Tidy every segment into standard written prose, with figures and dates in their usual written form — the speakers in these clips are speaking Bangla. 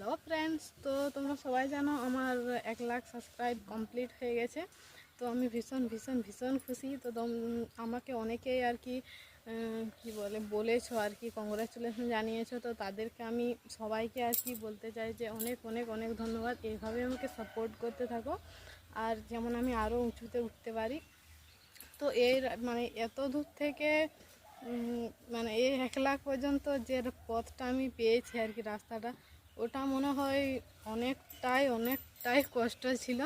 হ্যালো ফ্রেন্ডস, তো তোমরা সবাই জানো আমার 1 লাখ সাবস্ক্রাইব কমপ্লিট হয়ে গেছে। তো আমি ভীষণ ভীষণ ভীষণ খুশি। তো আমাকে অনেকেই আর কি বলেছো আর কি, কংগ্রাচুলেশন জানিয়েছো। তো তাদেরকে আমি সবাইকে আর কি বলতে চাই যে অনেক অনেক অনেক ধন্যবাদ। এইভাবে আমাকে সাপোর্ট করতে থাকো, আর যেমন আমি আরও উঁচুতে উঠতে পারি। তো এর মানে এত দূর থেকে মানে এই 1 লাখ পর্যন্ত যে পথটা আমি পেয়েছি আর কি, রাস্তাটা, ওটা মনে হয় অনেকটাই অনেকটাই কষ্ট ছিল।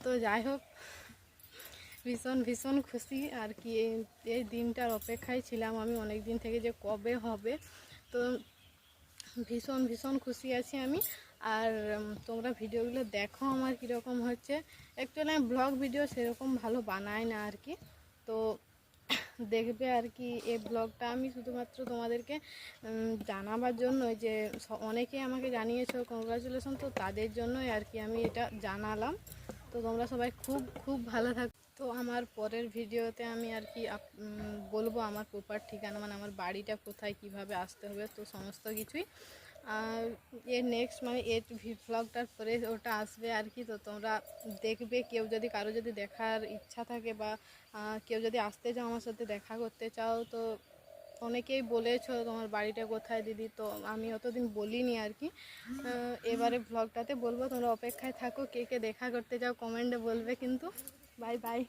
তো যাই হোক, ভীষণ ভীষণ খুশি আর কি। এই দিনটার অপেক্ষায় ছিলাম আমি অনেক দিন থেকে, যে কবে হবে। তো ভীষণ ভীষণ খুশি আছি আমি। আর তোমরা ভিডিওগুলো দেখো আমার কীরকম হচ্ছে। অ্যাকচুয়ালি আমি ব্লগ ভিডিও সেরকম ভালো বানাই না আর কি। তো দেখবে আর কি, এই ব্লগটা আমি শুধুমাত্র তোমাদেরকে জানাবার জন্য, যে অনেকেই আমাকে জানিয়েছো কংগ্রাচুলেশন, তো তাদের জন্যই আর কি আমি এটা জানালাম। তো তোমরা সবাই খুব খুব ভালো থাকো। তো আমার পরের ভিডিওতে আমি আর কি বলবো আমার প্রপার ঠিকানা, মানে আমার বাড়িটা কোথায়, কিভাবে আসতে হবে, তো সমস্ত কিছুই। আর এর নেক্সট মানে এর ভ্লগটার পরে ওটা আসবে আর কি। তো তোমরা দেখবে, কেউ যদি কারো যদি দেখার ইচ্ছা থাকে, বা কেউ যদি আসতে চাও আমার সাথে দেখা করতে চাও, তো অনেকেই বলেছো তোমার বাড়িটা কোথায় দিদি। তো আমি অতদিন বলিনি আর কি। এবারে ভ্লগটাতে বলবো, তোমরা অপেক্ষায় থাকো। কে কে দেখা করতে চাও কমেন্টে বলবে কিন্তু। Bye bye.